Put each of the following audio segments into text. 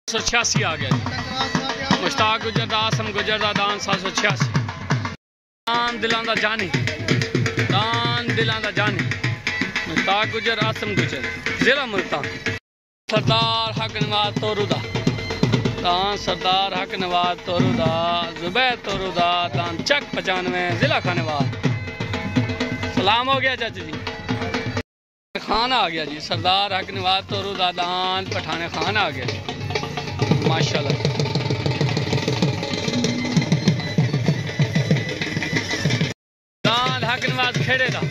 786 आ गया जी। मुश्ताक गुजर दा आसम गुजर दा दान 786। दान दिलां दा जानी, दान दिलां दा जानी। मुश्ताक गुजर आसम गुजर जिला मुल्तान। सरदार हक नवाज तोरू दा दान, सरदार हक नवाज तोरू दा, जुबैर तोरू दा दान चक 95 जिला खानेवाल। सलाम हो गया चाची जी। खान आ गया जी। सरदार हक नवाज तोरू दा दान पठाने खान आ गया जी। माशाल्लाह। दान हक नवाज खेड़े दा,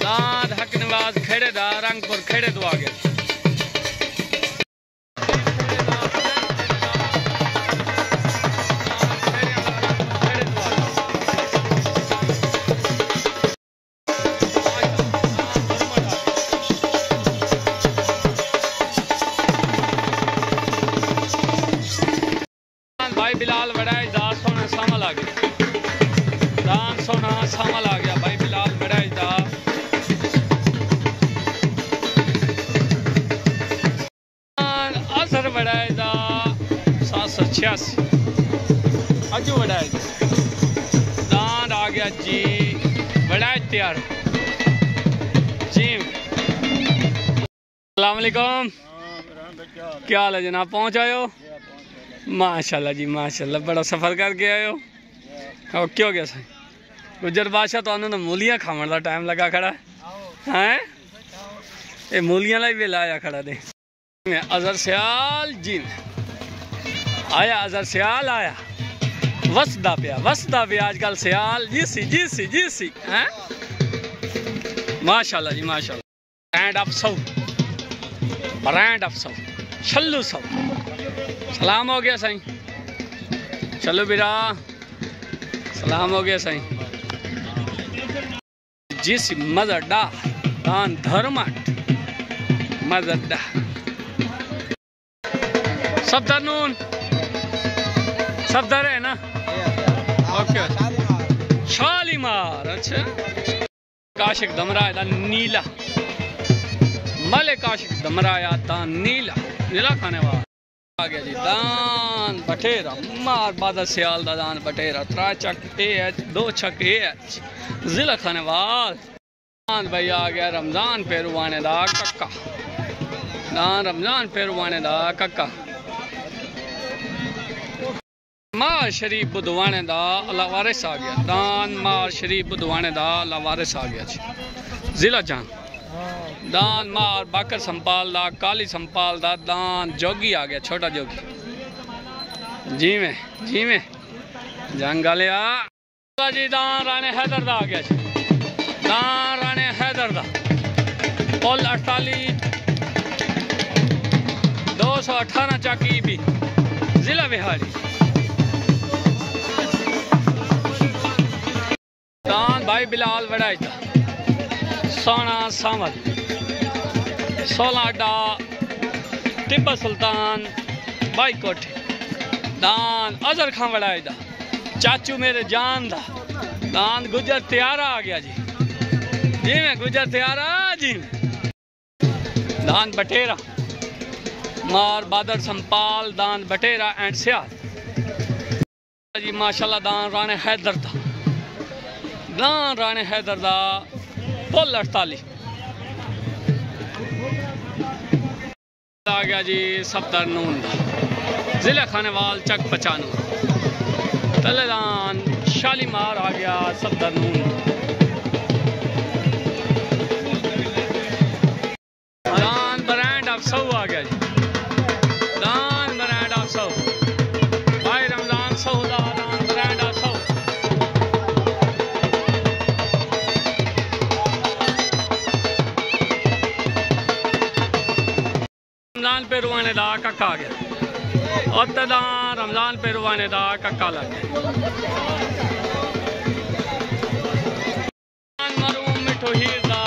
दान हक नवाज खेड़े दा रंगपुर खेड़े तो आ गया। भाई बिलाल वड़ाई दा सोना सामल आ गया। दान सोना सामल आ गया भाई बिलाल वड़ाई दा। असर वड़ाई दा 786 अजू वड़ाई दान आ गया जी। वड़ाई तैयार जी। अस्सलाम वालेकुम, क्या हाल है जनाब? पहुंच आए हो? माशाल्लाह जी माशाल्लाह। बड़ा सफ़र करके आए हो। और क्या हो गया सही गुजर बादशाह तो मूलियां खावन का टाइम लगा खड़ा है। ये मूलियां ला भी लाया खड़ा दे। अजहर सियाल जी आया, अजहर सियाल आया। वसदा पे आजकल सियाल जी सी हैं। माशाल्लाह जी माशाल्लाह। ब्रांड ऑफ सौ, ब्रांड ऑफ सौ छल्लू सौ। सलाम हो गया साईं। चलो बिरा सलाम हो गया साईं। जिस मजडा दान धर्मट मजडा सब नून सब दर है ना। ओके शालीमार। अच्छा काशिक दमराया नीला मले काशिक दमराया ता नीला नीला खाने वाला आ गया जी। दान बटेरा मार बादल सियाल दा दान बटेरा 3 चक AH 2 छक AH जिला खानेवाल। दान भाई आ गया रमजान पेरुवाने दा कक्का। दान रमजान पेरुवाने दा कक्का। मार शरीफ बुधवाने दा लावारिस आ गया। दान मार शरीफ बुधवाने दा लावारिस आ गया जी। जिला जान दान मार बाकर संपाल दा काली संपाल दा दान जोगी आ गया। छोटा जोगी जी में जंगलिया जी। दान राणे हैदर दा आ गया जी। दान राणे हैदर दा पुल 48 218 चाकी भी जिला बिहारी। दान भाई बिलाल वड़ाई दा सोना सामल 16 अड्डा टिब्बा सुल्तान बाई कोठे। दान अजहर खां वड़ाई दा चाचू मेरे जान दा। दान गुजर त्यारा आ गया जी में गुजर त्यारा जी में। दान बटेरा मार बादर संपाल दान बटेरा एंड सियाल जी माशाल्लाह। दान राणे हैदर दा, दान राणे हैदर दा पुल 48 आ गया जी। सफदर नून जिला खानेवाल चक 95 तलेदान शालीमार आ गया। सफदर नून दान ब्रांड ऑफ सौ आ गया जी। दान ब्रांड ऑफ सौ भाई रमजान सौ दा दान ब्रांड ऑफ सौ। रमजान पेरुवाने दा कक्का आ गया। और रमजान पेरुवाने दा कक्का लग गया। मरूम मिठो हीर दा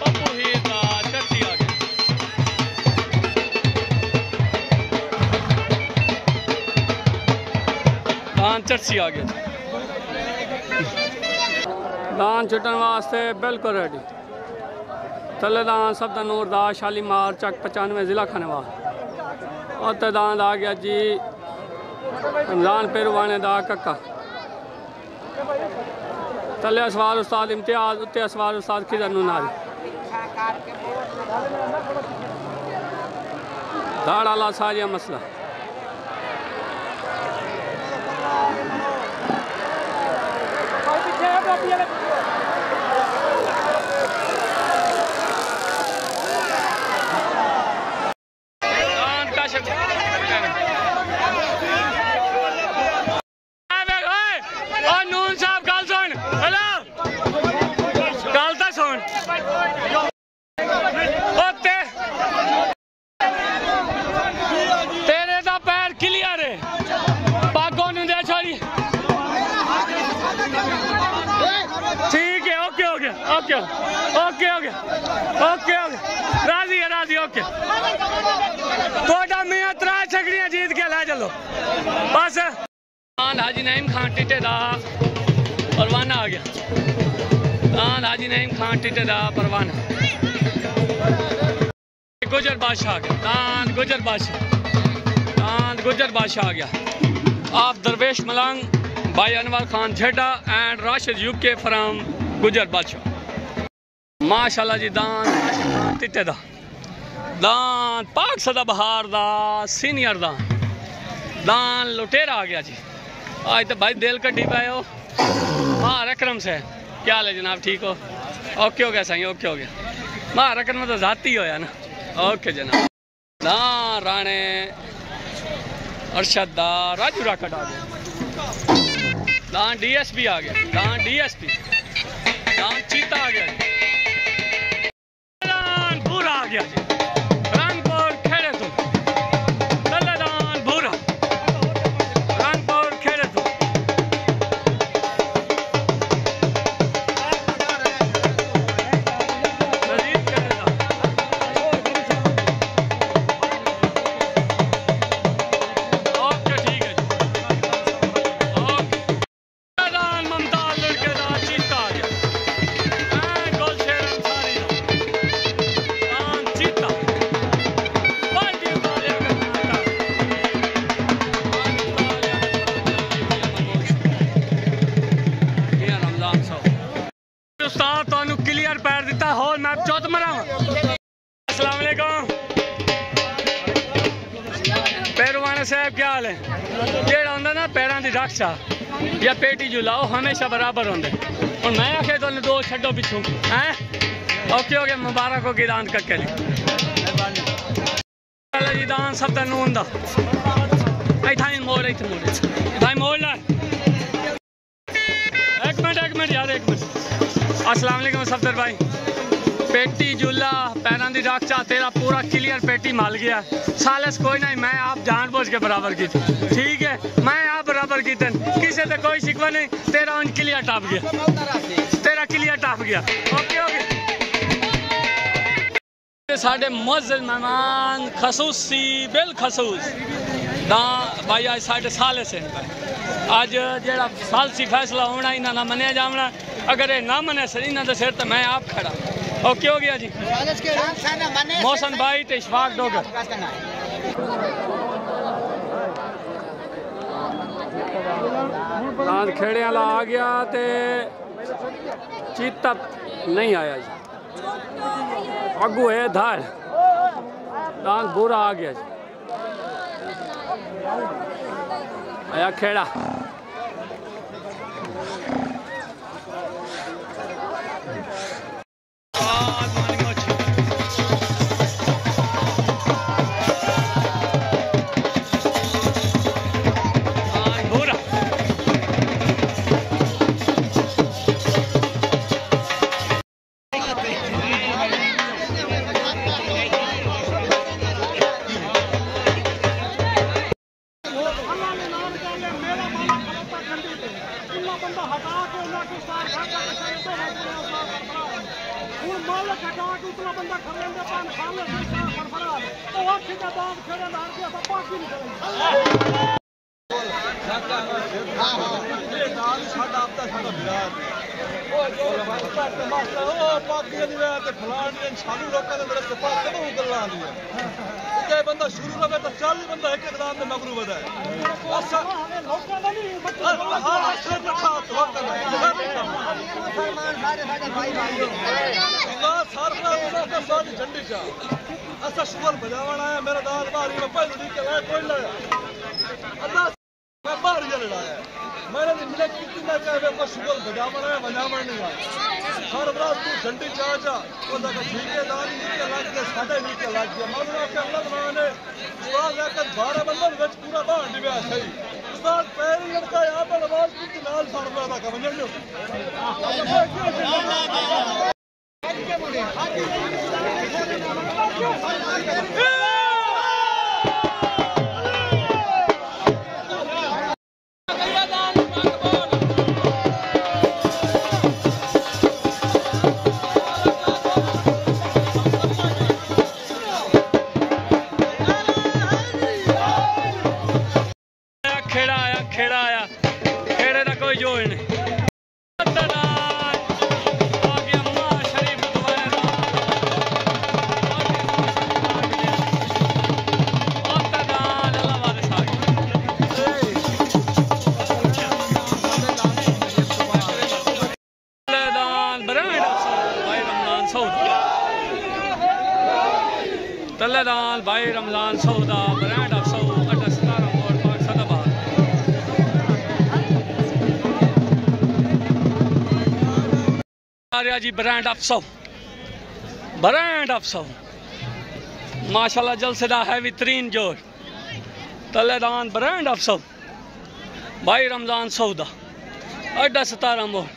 पप्पू हीर दा चर्ची आ गया। दान चर्ची आ गया। दान छुटन वास्ते बिल्कुल रेडी। तलेदान सफदर नूर दा शालीमार चक 95 जिला खानेवाल। और तदान आ गया जी रमजान पेरवाने दा कक्का तले असवार उस्ताद इम्तियाज उत्ते असवार उस्ताद खिजर नूनारी दाड़ आला सारिया मसला राजी ओके कोटा मियां 3 छकड़ियां जीत के ला चलो बस हाजी नईम खान टिटे दा परवाना आ गया हाजी नईम खान टिटे दा परवाना गुजर बादशाह आ गया गुजर बादशाह आ गया आप दरवेश मलंग भाई Anwar Khan Jheda and Rashid UK from Gujar Badshah माशाल्लाह जी दान टिटे दा दान पाक सदा बहार दा सीनियर दान लुटेरा आ गया जी आज तो भाई दिल कड्डी पाए हो मार अकरम से क्या हाल है जनाब ठीक हो ओके हो गया सही ओके हो गया मार अकरम तो जाती होया ना ओके जनाब दान राणे अरशद दा राजू राकट आ गया दान डीएसपी आ गया दान डीएसपी दान चीता आ गया पूरा आ गया जी रंगपुर खेड़े तो तल्लेदान भूरा रंगपुर खेड़े तो ओके ठीक है जी ओके तल्लेदान ममताज लड़के दा चीता आ गया गोलशेर अंसारी क्लियर पैर दिता होल मैं चौथ मरा अस्सलाम वालेकुम पैरवाना साहब क्या हाल है जेड़ा होंदा ना पैरां दी रक्षा या पेटी झूला वो हमेशा बराबर होंदे और मैं आखे तो दो छड्डो पिछू हैं ओके हो गया मुबारक हो दान कक्के जी दान सब दा नून दा इथाई मोड़ भाई मोड़ ला एक मिनट यार एक मिनट अस्सलाम वालेकुम सफदर भाई पेटी झूला पैरां दी रक्षा तेरा पूरा क्लियर पेटी माल गया सालस कोई नहीं मैं आप जानबूझ के बराबर की ठीक है मैं आप बराबर की किसी से कोई शिकवा नहीं तेरा उन क्लियर टप गया तेरा क्लियर टप गया ओके ओके साढ़े मुअज़्ज़िज़ मेहमान खसूसी बिल खसूस दा भाई आज साढ़े साले से आज जेड़ा सालसी फैसला होना इन्हों ना मनिया जावना अगर ये ना मने सर इन्हों के सिर तो मैं आप खड़ा ओके हो गया जी मौसम भाई तो इशफाक डोगर खेड़े वाला आ गया ते चीता नहीं आया जी अगू है धार दान बुरा आ गया जी आया खेड़ा के बंदा शुरू रहे तो 40 बंदा एक एकदम में मगरू बदा है झंडी चा असा शुगर बजावना है मेरा दाल बारी में पहले दी के लाए कोई लाया अल्लाह मैं बाहर ये लड़ाया मैंने मिले कितना कहे को शुगर बजावना है बजावना नहीं है हर रात तू झंडी चा जा वो लगा ठीक है दाल नहीं के लाग के साढ़े नहीं के लाग गया मालूम के अल्लाह माने उस्ताद आकर 12 बंदन वच पूरा बाहर दिया सही उस्ताद पैर लड़का यहां पर आवाज की नाल सारदा का वंजन जो खेड़े का कोई जोड़ नहीं तल्लेदान भाई रमजान सौदा ब्रांड ऑफ सौ अड्डा 17 मोड़ पाक सदाबाद जी ब्रांड ऑफ सौ माशाल्लाह जलसेदा हैवी तरीन जोड़ तल्लेदान ब्रांड ऑफ सौ भाई रमजान सौदा अड्डा 17 मोड़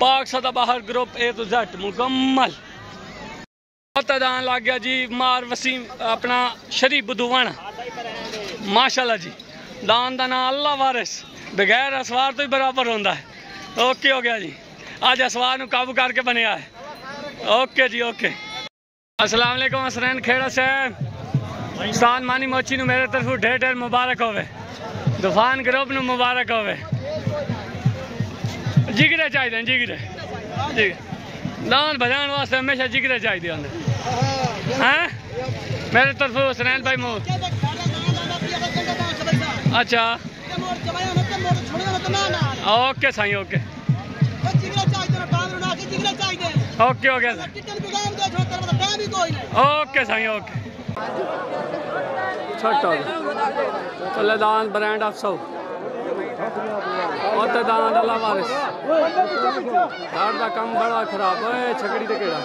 पाक सदाबहार ग्रुप A to Z मुकम्मल दान लग गया जी मार वसीम अपना शरीफ बुधवाना माशाल्लाह जी दान का नाम अल्लाह वारिस बगैर असवार तो ही बराबर होता है ओके हो गया जी आज असवार को काबू करके बनया है ओके जी ओके अस्सलाम वालेकुम हसनैन खेड़ा साहब उस्ताद मानी मोची नू मेरे तरफ ढेर ढेर मुबारक होवे तूफान ग्रुप नू मुबारक होवे जिगरे चाहिए जिगरे दान बजाने वास्ते हमेशा जिगरे चाहिए होंगे हैं मेरे तरफ हसनैन भाई मोर अच्छा ओके साईं ओके ओके हो गया ओके साईं ओके तल्लेदान ब्रांड ऑफ सौ दान अल्लाह वारिस घर का काम बड़ा खराब है छकड़ी ते केड़ा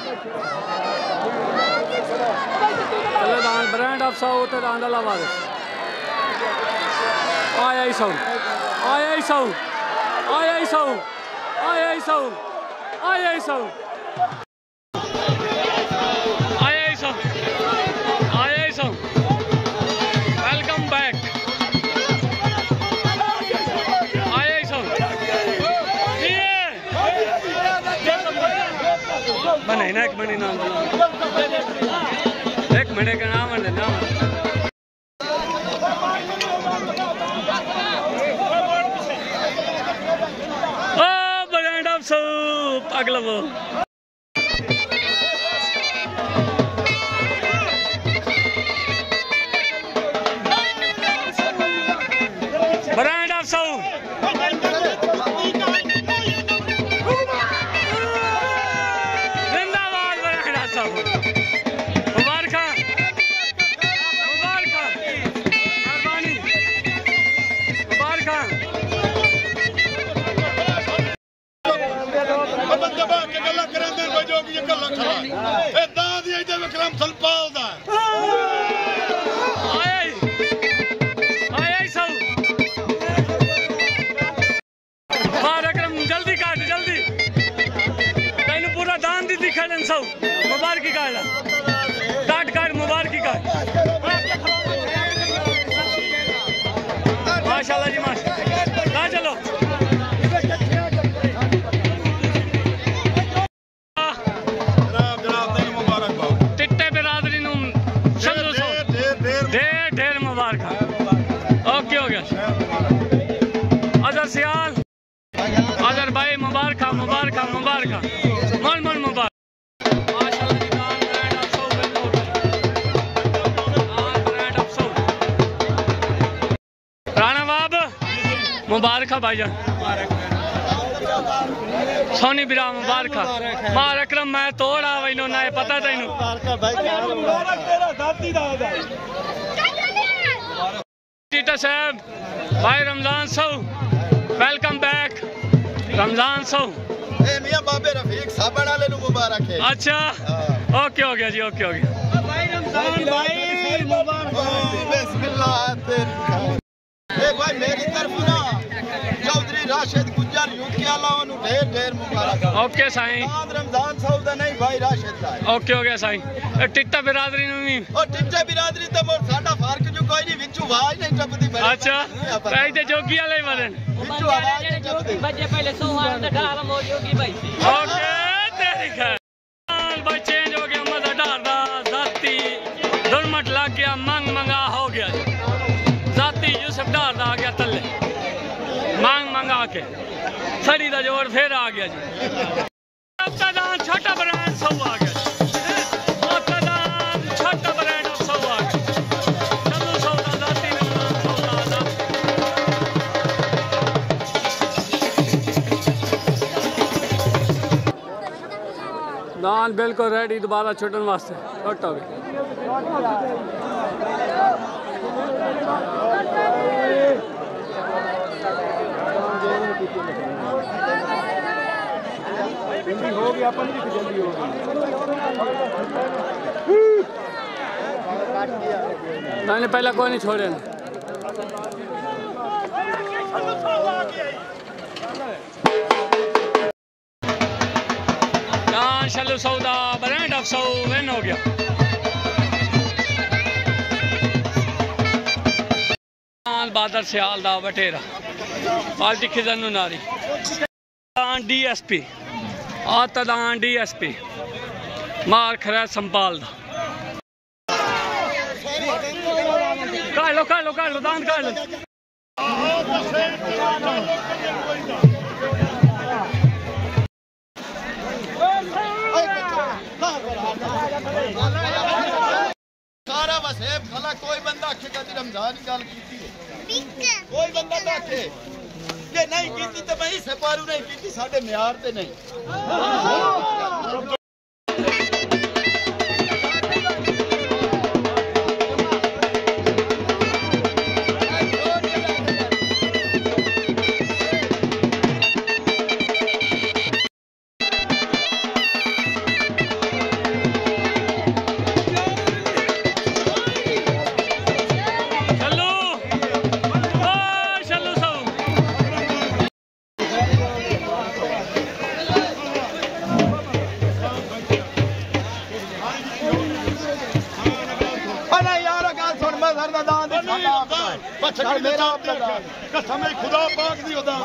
तल्लेदान ब्रांड ऑफ सौ दान अल्लाह वारिस आया ही सौ आया ही सौ आया ही सौ आया ही सौ आया ही सौ आया ही सौ आया ही सौ वेलकम बैक बने ना एक मिनट नाम एक मिनट का नाम है नाम ओ ब्रांड ऑफ सूप अगला वो ब्रांड ऑफ सूप मुबारकी काट मुबारकी काट माशाल्लाह जी माशाल्लाह चलो टिट्टे बिरादरी ढेर ढेर मुबारक ओके हो गया अजहर सियाल अजहर भाई मुबारक मुबारक मुबारक मन मन मुबारक मुबारक भाईजान सोनी बिरा मुबारक मार अकरम मैं तोड़ा वैनो ना पता तैनू टीटा साहब भाई रमजान सौ वेलकम बैक रमजान सौ मियां बाबे रफीक साबण वाले नु मुबारक है। अच्छा ओके हो गया जी ओके हो गया भाई रमजान भाई मुबारक बिस्मिल्लाह ए भाई मेरी तरफ ना चौधरी राशिद गुज्जर यूके वाला नु ढेर ढेर मुबारक ओके साईं रमजान सौदा नहीं भाई राशिद का ओके हो गया साईं टिट्टा बिरादरी नु भी और टिट्टा बिरादरी तो मोर साडा फर्क जो कोई नहीं विचू आवाज नहीं टपदी बड़ी अच्छा भाई ते जोगी वाले बदन विचू आवाज नहीं टपदी बच्चे पहले सोहान दा ढाल मोजोगी भाई ओके तेरी खैर भाई चेंज हो गया मजा डारदा जाती दुरमट लग गया मंग मंगा हो गया जाती यूसुफ डारदा आ गया तले मांग मंगा के सड़ी दा जोर फिर आ गया जी अब्तादान छोटा ब्रांड सब आ गया अब्तादान छोटा ब्रांड सब आ गया चलो सौदा जाती सौदा दान बिल्कुल रेडी दोबारा छुटन वास्ते छोटा हो गया हो गया अपन की जल्दी हो गई मैंने पहला कोई नहीं छोड़े चलो सौदा ब्रांड ऑफ सौ विन हो गया बादल सियाल दा बटेरा पार्टी खिजन नारी डीएसपी आतदान डीएसपी मार खरा संभाल दा काट लो दान काट लो सारा वसेब खला कोई बंदा आखे कदी रमजान की गल कीती है कोई बंदा ना आखे ये नहीं कीती तो मैं इसे पारू नहीं कीती साडे म्यार ते नहीं खुदा पाक दी होदा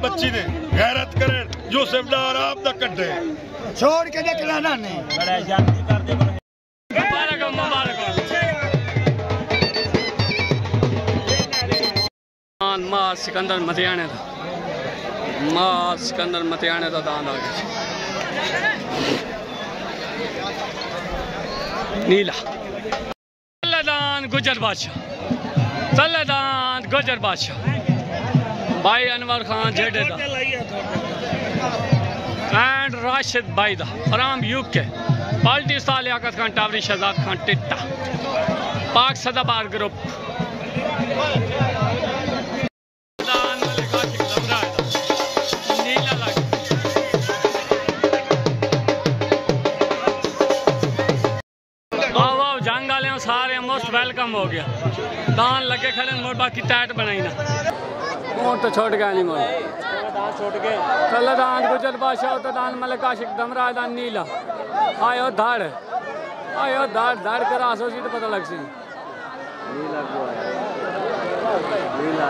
बच्ची ने गैरत करे यूसुफ डार आप दा कड्डे छोड़ के निकलना नहीं बड़ा जल्दी कर दे मुबारक मां सिकंदर मतियाने दा दान आ गया नीला तल्लेदान गुजर बादशाह भाई अनवर खान जेडे दा एंड राशिद भाई दा फ्रॉम यूके पार्टी उस्ताद लियाकत खान टावरी शहजाद खान टिट्टा पाक सदाबार ग्रुप जंग वाले सारे मोस्ट वेलकम हो गया दान लगे खड़े मोड़ बाकी टाइट बनाई ना मोड़ तो छोड़ गया नहीं मोड़ चल दान गुजर बादशाह तो दान मलिक आशिक दमरा दान नीला आयो धाड़ धाड़ कर आसो सी तो पता लग सी नीला को नीला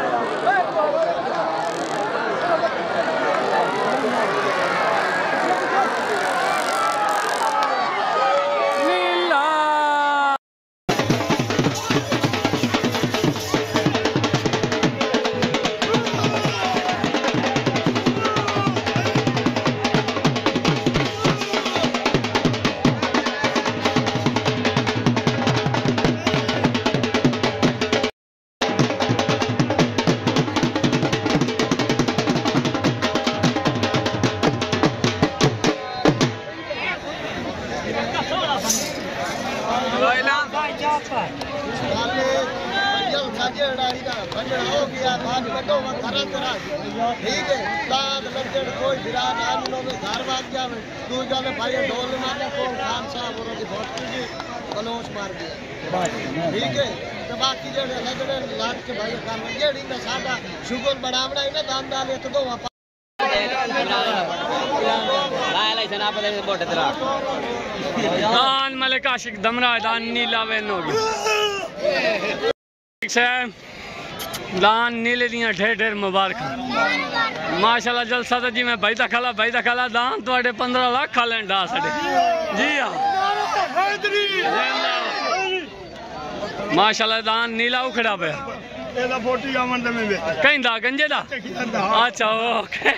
ठीक है तो बाकी जो लाट के भाई काम जेड़ी ना साडा शुगर बढ़ावड़ा है ना दाम डाले तो दो दान मलिक आशिक दमरा दान नीला वेन होगी ठीक है दान नीले दियां ढेर ढेर मुबारक माशाल्लाह जलसा तो जी मैं भाई दा खाला दान थोड़े 15 लाख खा लें डा साडे जी हां माशाल्लाह दान नीला उखड़ा पे एदा 40 गावन में कहंदा गंजे दा अच्छा ओके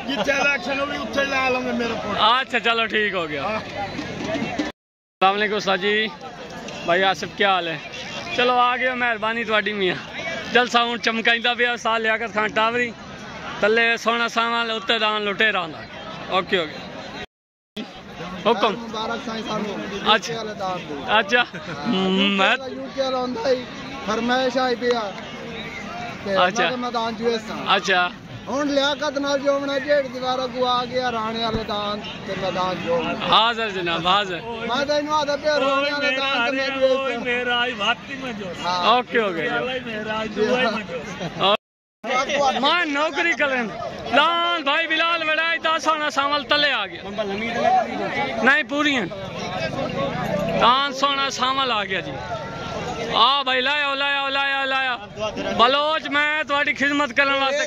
जिथे इलेक्शन हो भी उथे ला लंगे मेरे को अच्छा चलो ठीक हो गया अस्सलाम वालेकुम उस्ताद जी भाई आसिफ क्या हाल है चलो आ गए मेहरबानी थोड़ी मियां जलसा हूं चमकाइंदा पिया साल लियाकत खान टावरी तले सोना सामान उत्ते दान लुटेरा हुंदा ओके ओके हुक्म मुबारक साईं सानू अच्छा अच्छा मैं यूके वाला हुंदा ही फरमाइश आई पिया अच्छा मैदान जुएसा अच्छा हुन लियाकत नाल जोवना जेड़ दीवारा को आ गया राणे वाले दान ते मैदान जो हाजिर जनाब हाजिर मैं तो इनु आदा पे राणे वाले दान ते मैं मेरा आई वाती में जो ओके हो गया मेरा दुआई में जो मैं नौकरी करें लाल भाई बिलाल वड़ाई 10 सोना सावल तले आ गया नहीं पूरी हैं दान सोना सावल आ गया जी आ भाई लाया बलोच मैं थोड़ी खिदमत करने वास्ते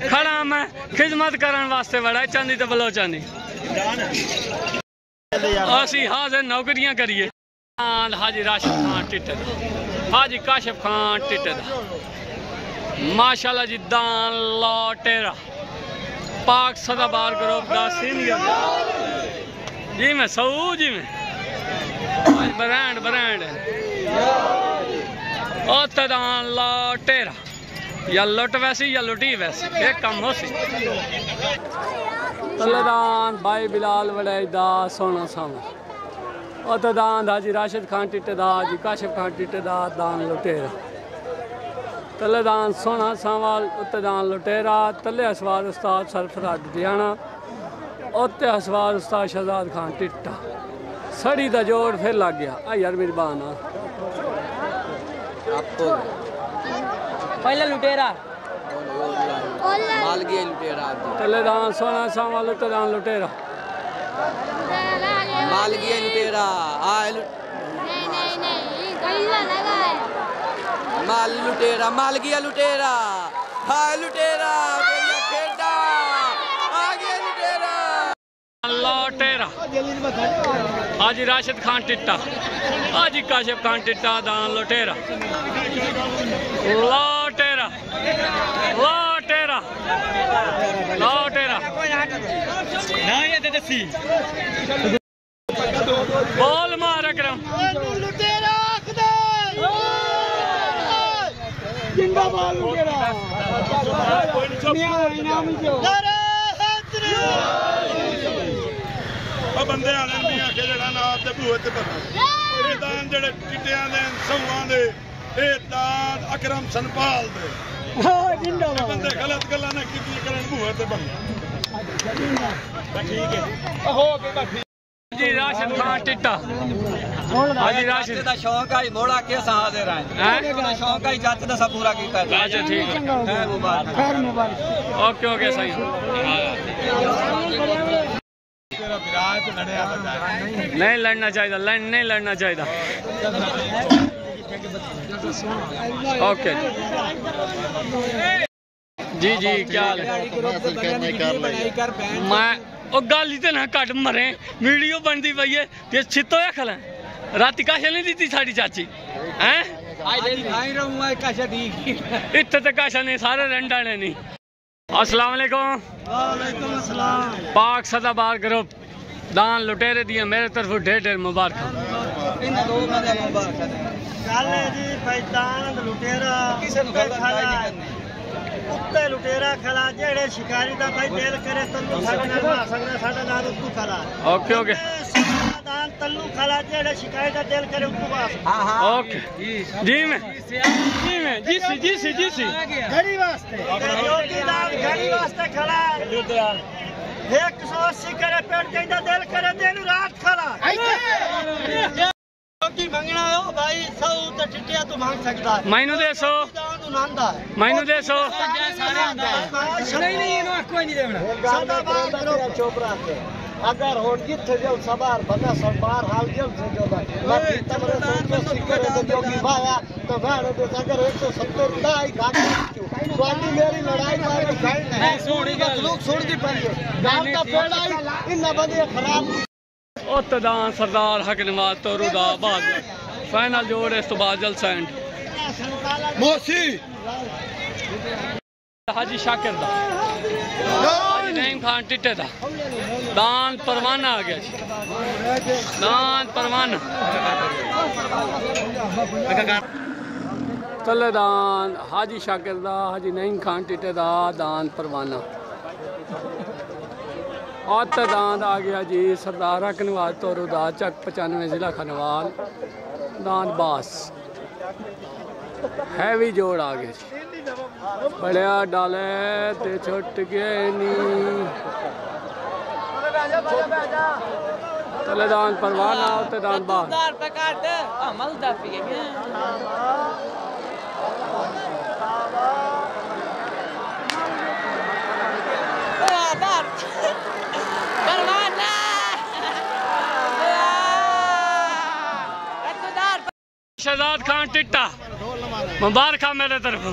खड़ा मैं खिदमत करने वास्ते बड़ा चांदी तो बलोचानी असी हाजिर नौकरियां करिए हाजी राशिद खान टिट्टे हाजी काशिफ खान टिट्टे माशाल्लाह जी दान लौटेरा पाक सदाबार ग्रुप का सीनियर जी मैं सऊ जी में ब्रांड दान लौटेरा या लुट वैसी या लुटी वैसी एक कम हो सी तलेदान भाई बिलाल वड़ाई दा सोना सामा दान हाजी राशिद खान टिट्टे दा हाजी काशिफ खान टिट्टे दा दान लुटेरा तले दान सोना सावल उत्ते दान लुटेरा तले हसवार उस्ताद सरफराज डियाना उत्ते हसवार उस्ताद शहजाद खान टिट्टा सड़ी दा जोड़ फिर लग गया आ यार मेरी बान आपको पहले लुटेरा माल गया लुटेरा तले दान सोना सावल उत्ते दान लुटेरा माल गया लुटेरा नहीं गईला लगा है माल लुटेरा माल गया लुटेरा हाय लुटेरा तेरी खेड़ा आ गया लुटेरा लौटेरा हाजी राशिद खान टिट्टा हाजी काशिफ खान टिट्टा दान लुटेरा लौटेरा लौटेरा लौटेरा बोल मार अकरम लुटेरा जिंदाबाद लुटेरा बंदे आने नहीं आखे जड़ा ना आपके भूए ते बंदा ये दान जड़े चिट्टियां दे सौवां दे ये दान अकरम सनपाल दे बंदे गलत गल्लां ना कीती करन भूए ते बंदा ठीक है हो गई बात जी राशिद खान टिट्टा हाजी राशिद दा शौक आई मोड़ा के हाजिर हैं हैं शौक आई जट दा सब पूरा कीता है अच्छा ठीक है खैर मुबारक ओके ओके सही तेरा विराज तो लड़या नहीं लड़ना चाहिए नहीं लड़ना चाहिए ओके जी जी क्या हाल है मैं ओ गल ही ना कट मरे वीडियो बनती पई है ते छितो या खला राती काशा नहीं दी साड़ी चाची हैं इत्थे ते काशा नहीं सारे रंडाने नहीं अस्सलाम वालेकुम वालेकुम अस्सलाम पाक सदाबार ग्रुप दान लुटेरे दिए मेरे तरफ ढेर ढेर मुबारक इन दो बंदे मुबारक गल है जी भाई दान लुटेरा किसे नु गल करनी उत्ते लुटेरा खला जेड़े शिकारी दा भाई दिल करे तल्लू साडे नाल बना सकदा साडा नाल उत्तू खला ओके ओके दान तल्लू खला जेड़े शिकारी दा दिल करे उत्तू वास हां हां ओके जी में जी सी घड़ी वास्ते योगी दान घड़ी वास्ते खला 180 करे पेड़ देंदा दिल करे दिन रात खला की मंगना हो भाई सौ ते टिटिया तू मांग सकदा है मैनू दे सो मैनू दे सो नहीं इनो कोई नहीं देना सादा बात करो चोपड़ा के अगर होन जिथे जो सवार बता सरबार हाल जब से जो मैं तमरे तो सिक्कर तो जोगी भाया तो भाड़े दे अगर 170 दाई घाट स्वामी मेरी लड़ाई का नहीं छोड़ी लोग छोड़ दी पड़ी गांव का पेड़ आई इन बंदे खराब दान सरदार हक नवाज तोरूदा बाद फाइनल जोड़ इस तो बाद जलसा एंड मोसी हाजी शाकिर दा हाजी नईम खान टिट्टे दा दान परवाना आ गया दान परवाना चले दान हाजी शाकिर दा हाजी नईम खान टिट्टे दा दान परवाना और दांद आ गया जी सरदार हकनवाज तोरूदा चक 95 जिला खनवाल दांद बास हैवी जोड़ आ गए बढ़िया डाले ते छुट गए नी तले दान परवाना होते दान बास शहजाद खान टिट्टा मुबारक मेरे तरफ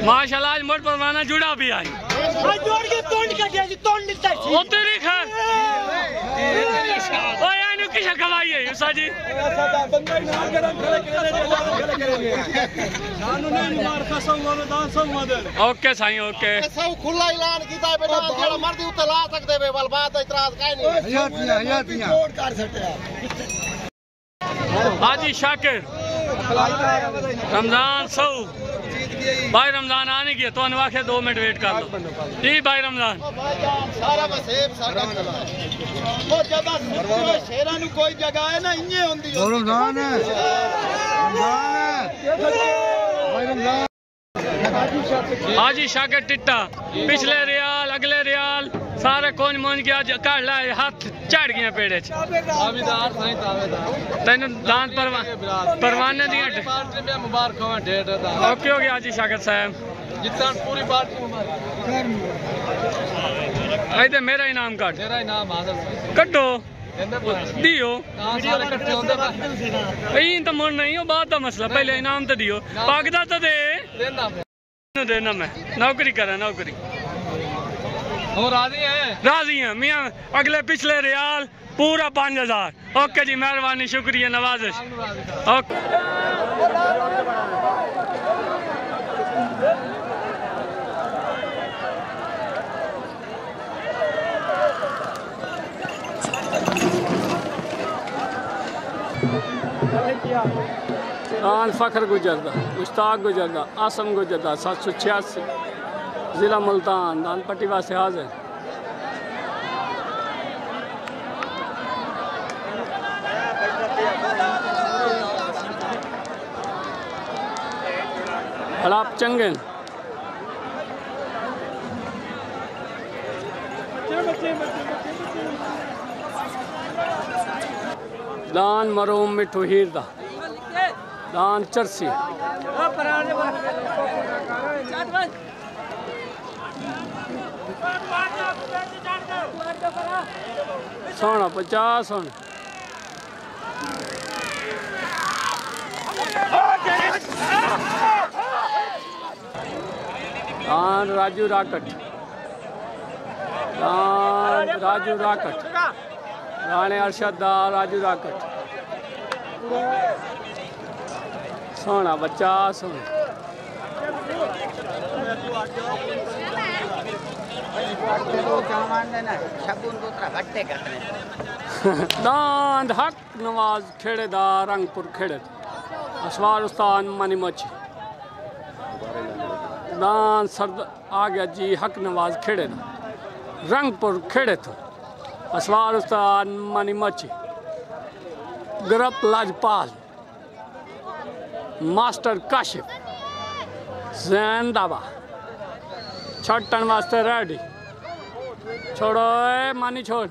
माशाल्लाह आज मोट परवाना जुड़ा भी आई किसा खवाई है यूसा जी ओके साईं ओके सब खुला ऐलान कीता है बेटा जेड़ा मर्जी उत्ते ला सकदे वे वल बात इतराज काई नहीं हयातियां कर सकते हाजी शाकिर रमजान सौ भाई रमजान आने की तो अनवाखे 2 मिनट वेट कर लो जी भाई रमजान सारा वसेब साडा चला वो जब शेरा नु कोई जगह है ना इन्ने होंदी है रमजान है भाई रमजान हाजी शाकिर टिट्टा पिछले रियाल अगले रियाल सारे कौन मोन के आज काट लाए हाथ चढ़ गए पेड़े तेन दान परवाने दी मुबारक हो ढेर ओके हो गया हाजी शाकिर साहब जितना पूरी पार्टी मुबारक मेरा इनाम काट तेरा इनाम हासिल कटो दियो तो मुड़ नहीं हो बात का मसला पहले इनाम तो दियो पागदा तो दे देना मैं नौकरी करा नौकरी राजी हैं मियाँ अगले पिछले रियाल पूरा 5000 ओके जी मेहरबानी शुक्रिया नवाजिश ओके दान फखर गुजरदा मुश्ताक गुजरदा आसम गुजरदा 786 जिला मुल्तान दान पट्टी वास्ते हाजिर खड़ाप चंगे दान मरूम मिठू हीर दा दान चरसी सोना 50 सोना दान राजू राकट दान राजू राकट राणे अरशद दा राजू राकट सोना बच्चा सोना दांद हक नवाज खेड़ेदार रंगपुर खेड़े असवार उस्ताद मनी मोची दान सरद आ गया जी हक नवाज खेड़े रंगपुर खेड़े तो असवार उस्ताद मनी मोची ग्रप लाजपाल मास्टर काशिफ जैन दाबा छटन वास्ते रेडी छोड़ो मानी छोड़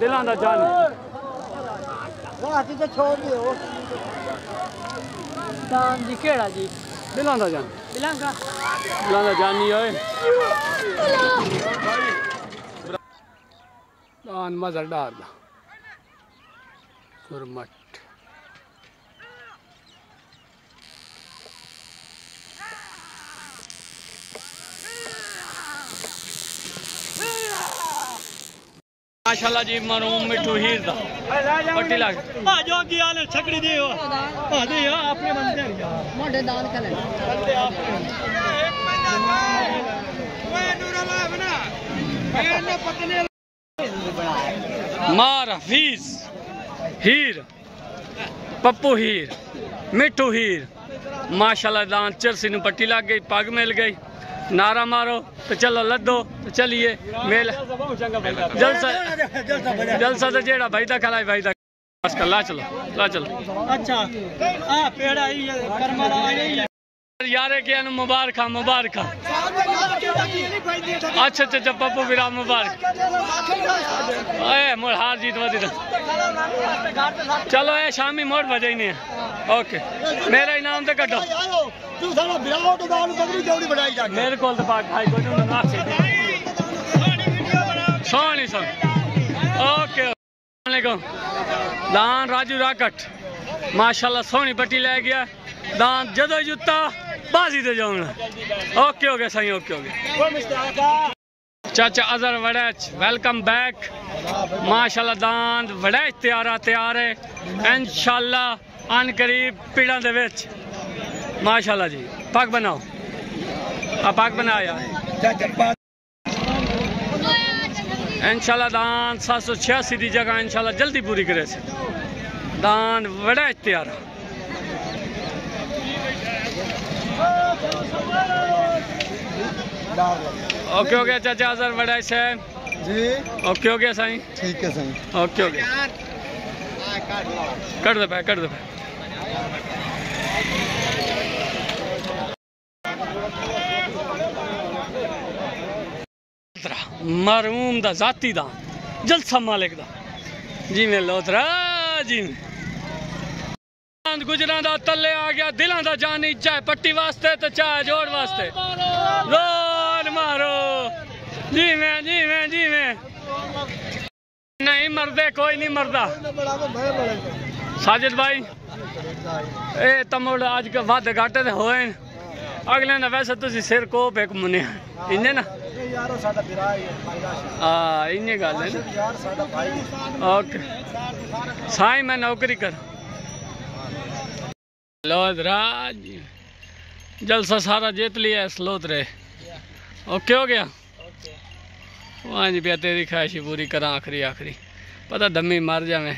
दिलां दा जान छोड़ दियो दान जी केड़ा जी दिलां दा जान दिलां का जानी होए दान मज़ेदार दा सुरमट माशाल्लाह जी मरूम मिठू हीर दा पट्टी लाग जो की हाल छकड़ी दियो दे अपने बंदे मोटे दान कले बंदे अपने मैं नूर बना मैंने पकने मार हफीज हीर पप्पू हीर मिठू हीर माशाल्लाह दान चरसी नु पट्टी लग गई पग मिल गई नारा मारो तो चलो लद्दो तो चलिए मेल जलसा तो जेड़ा भाई दा खलाए भाई दा बस कर ला चलो अच्छा हां पेड़ा ही करमरा आई यारे के नु मुबारक अच्छा पप्पू विरा मुबारक ए मोर हार जीत वदी चलो ए शामी मोड़ बजाई ने ओके मेरा इनाम ते कटो तू सारा बिराओ तो दान बकरी जौड़ी बनाई जा मेरे कोल तो पाक भाई कोई ना से सोनी सब ओके वालेकुम दान राजू राकट माशाल्लाह सोनी पट्टी ले गया दान जदो जुत्ता बाजी ते जाऊंगा ओके हो गया सही ओके हो गया चाचा अजहर वड़ैच वेलकम बैक माशाल्लाह दान वड़ैच तैयार है इंशाल्लाह अन करीब पीड़ा दे विच माशाल्लाह जी पग बनाओ आ पग बनाया इंशाल्लाह दान 786 की जगह इंशाल्लाह जल्दी पूरी करे से दान बड़ा तैयार ओके हो गया चाचा अजहर बड़ा से जी ओके हो गया साईं ठीक है साईं ओके हो गया कर दे भाई मरहूम दा जाती दान जलसा मालिक दा जी में लोतरा जी में गुजरां दा तले आ गया दिलां दा जानी चाहे पट्टी वास्ते तो चाहे जोड़ वास्ते जोर मारो जी में नहीं मरदे कोई नहीं मरदा साजिद भाई ए तमोड़ आज के वध घाटे ते होए अगले ने वैसे तुसी सिर कोप एक मुने इन्ने ना यारो साडा बिरा है हां इन्ने गल है ना यार साडा भाई ओके साईं मैं नौकरी कर लोधराज जलसा सारा जीत लिया सलोतरे ओके हो गया ओके हां जी पिया तेरी ख्वाहिश पूरी करा आखिरी पता दमी मर जावे